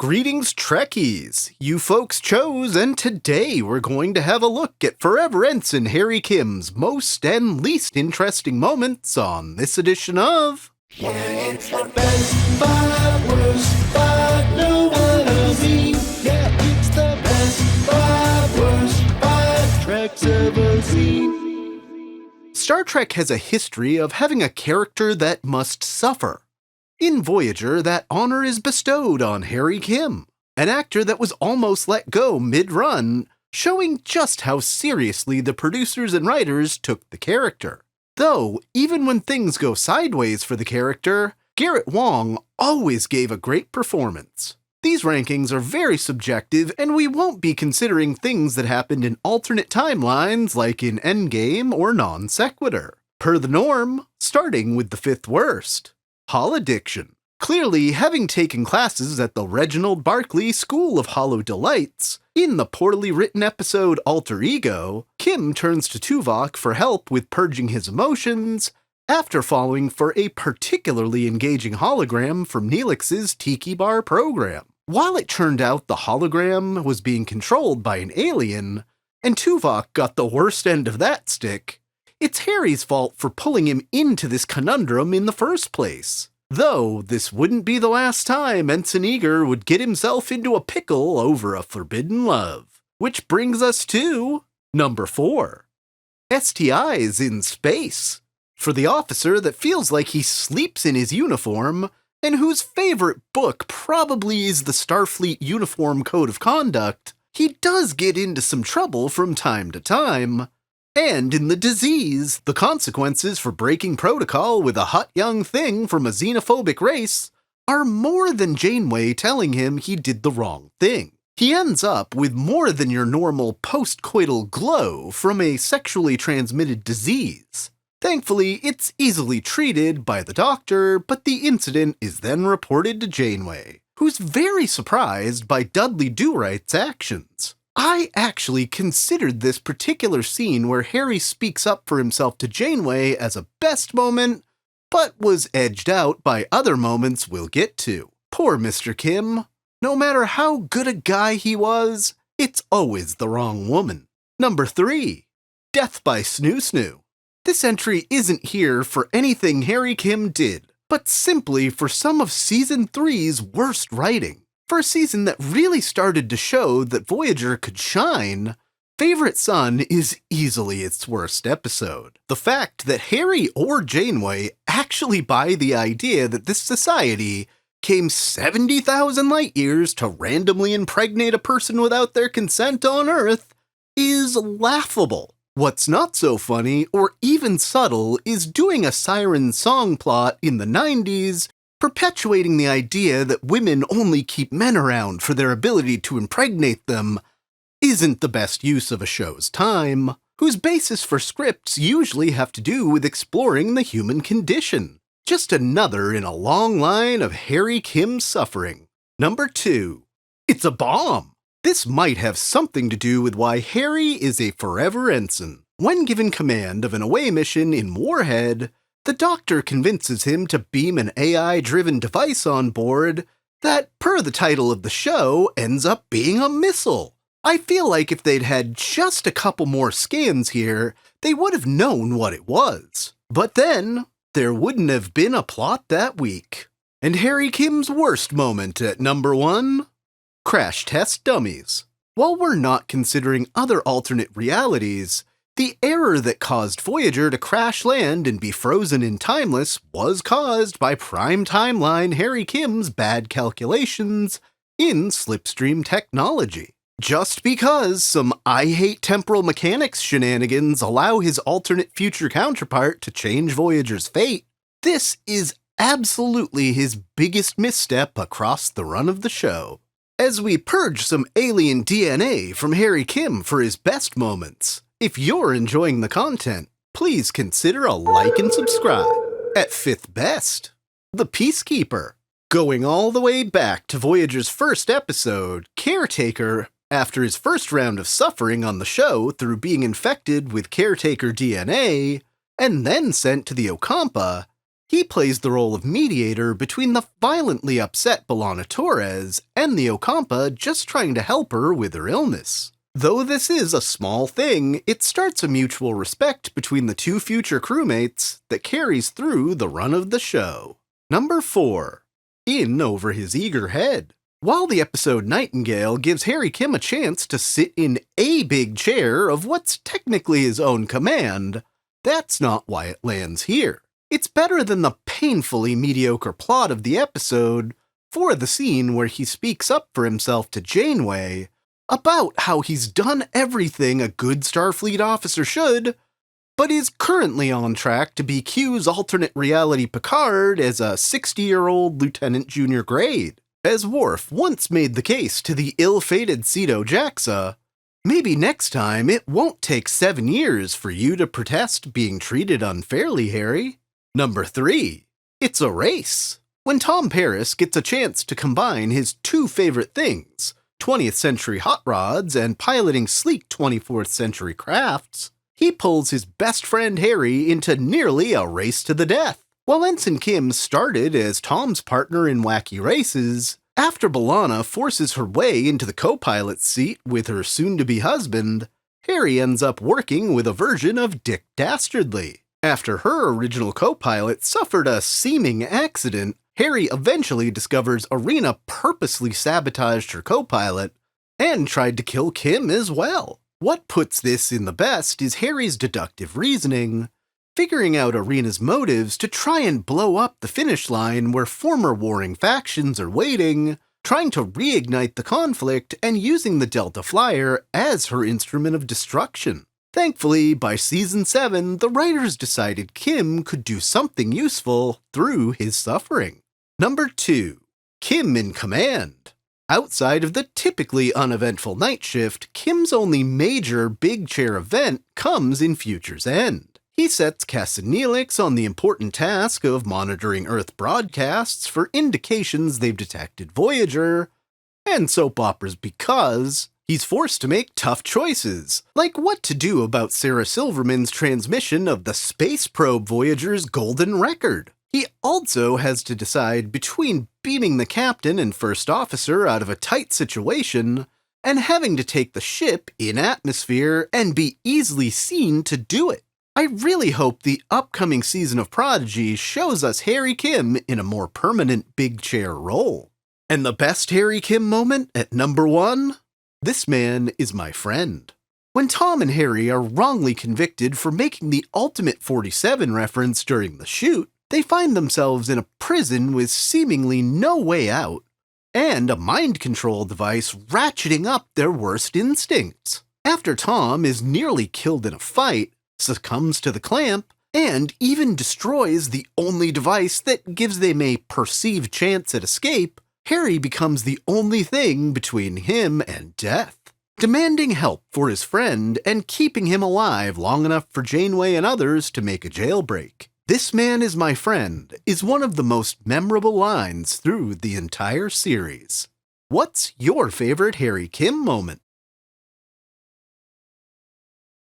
Greetings, Trekkies! You folks chose, and today we're going to have a look at Forever Ensign Harry Kim's most and least interesting moments on this edition of... Yeah, it's the best five, worst five, no one will see. Yeah, it's the best five, worst five Trek's ever seen. Star Trek has a history of having a character that must suffer. In Voyager, that honor is bestowed on Harry Kim, an actor that was almost let go mid-run, showing just how seriously the producers and writers took the character. Though, even when things go sideways for the character, Garrett Wang always gave a great performance. These rankings are very subjective, and we won't be considering things that happened in alternate timelines like in Endgame or Non Sequitur. Per the norm, starting with the fifth worst. Hol Addiction. Clearly, having taken classes at the Reginald Barclay School of Hollow Delights, in the poorly written episode Alter Ego, Kim turns to Tuvok for help with purging his emotions, after falling for a particularly engaging hologram from Neelix's Tiki Bar program. While it turned out the hologram was being controlled by an alien, and Tuvok got the worst end of that stick, it's Harry's fault for pulling him into this conundrum in the first place. Though, this wouldn't be the last time Ensign Eager would get himself into a pickle over a forbidden love. Which brings us to... number 4. STIs in space. For the officer that feels like he sleeps in his uniform, and whose favorite book probably is the Starfleet Uniform Code of Conduct, he does get into some trouble from time to time. And in The Disease, the consequences for breaking protocol with a hot young thing from a xenophobic race are more than Janeway telling him he did the wrong thing. He ends up with more than your normal post-coital glow from a sexually transmitted disease. Thankfully, it's easily treated by the doctor, but the incident is then reported to Janeway, who's very surprised by Dudley Do-Right's actions. I actually considered this particular scene where Harry speaks up for himself to Janeway as a best moment, but was edged out by other moments we'll get to. Poor Mr. Kim. No matter how good a guy he was, it's always the wrong woman. Number 3. Death by Snoo Snoo. This entry isn't here for anything Harry Kim did, but simply for some of Season 3's worst writing. For a season that really started to show that Voyager could shine, Favorite Son is easily its worst episode. The fact that Harry or Janeway actually buy the idea that this society came 70,000 light years to randomly impregnate a person without their consent on Earth is laughable. What's not so funny, or even subtle, is doing a siren song plot in the 90s perpetuating the idea that women only keep men around for their ability to impregnate them isn't the best use of a show's time, whose basis for scripts usually have to do with exploring the human condition. Just another in a long line of Harry Kim suffering. Number 2. It's a bomb! This might have something to do with why Harry is a forever ensign. When given command of an away mission in Warhead, the doctor convinces him to beam an AI-driven device on board that, per the title of the show, ends up being a missile. I feel like if they'd had just a couple more scans here, they would have known what it was. But then, there wouldn't have been a plot that week. And Harry Kim's worst moment at number 1? Crash Test Dummies. While we're not considering other alternate realities, the error that caused Voyager to crash land and be frozen in Timeless was caused by prime timeline Harry Kim's bad calculations in slipstream technology. Just because some I hate temporal mechanics shenanigans allow his alternate future counterpart to change Voyager's fate, this is absolutely his biggest misstep across the run of the show. As we purge some alien DNA from Harry Kim for his best moments, if you're enjoying the content, please consider a like and subscribe. At 5th best, The Peacekeeper. Going all the way back to Voyager's first episode, Caretaker, after his first round of suffering on the show through being infected with Caretaker DNA, and then sent to the Ocampa, He plays the role of mediator between the violently upset B'Elanna Torres and the Ocampa just trying to help her with her illness. Though this is a small thing, it starts a mutual respect between the two future crewmates that carries through the run of the show. Number 4. In over his eager head. While the episode Nightingale gives Harry Kim a chance to sit in a big chair of what's technically his own command, that's not why it lands here. It's better than the painfully mediocre plot of the episode for the scene where he speaks up for himself to Janeway about how he's done everything a good Starfleet officer should, but is currently on track to be Q's alternate reality Picard as a 60-year-old lieutenant junior grade. As Worf once made the case to the ill-fated Ceto Jaxa, maybe next time it won't take 7 years for you to protest being treated unfairly, Harry. Number 3. It's a race. When Tom Paris gets a chance to combine his two favorite things, 20th century hot rods and piloting sleek 24th century crafts, he pulls his best friend Harry into nearly a race to the death. While Ensign Kim started as Tom's partner in wacky races, after B'Elanna forces her way into the co-pilot's seat with her soon-to-be husband, Harry ends up working with a version of Dick Dastardly. After her original co-pilot suffered a seeming accident, Harry eventually discovers Arena purposely sabotaged her co-pilot and tried to kill Kim as well. What puts this in the best is Harry's deductive reasoning, figuring out Arena's motives to try and blow up the finish line where former warring factions are waiting, trying to reignite the conflict and using the Delta Flyer as her instrument of destruction. Thankfully, by season 7, the writers decided Kim could do something useful through his suffering. Number 2. Kim in command. Outside of the typically uneventful night shift, Kim's only major big chair event comes in Future's End. He sets Cass and Neelix on the important task of monitoring Earth broadcasts for indications they've detected Voyager, and soap operas because he's forced to make tough choices, like what to do about Sarah Silverman's transmission of the space probe Voyager's golden record. He also has to decide between beaming the captain and first officer out of a tight situation and having to take the ship in atmosphere and be easily seen to do it. I really hope the upcoming season of Prodigy shows us Harry Kim in a more permanent big chair role. And the best Harry Kim moment at number 1? This man is my friend. When Tom and Harry are wrongly convicted for making the Ultimate 47 reference during the shoot, they find themselves in a prison with seemingly no way out, and a mind control device ratcheting up their worst instincts. After Tom is nearly killed in a fight, succumbs to the clamp, and even destroys the only device that gives them a perceived chance at escape, Harry becomes the only thing between him and death, demanding help for his friend and keeping him alive long enough for Janeway and others to make a jailbreak. "This man is my friend" is one of the most memorable lines through the entire series. What's your favorite Harry Kim moment?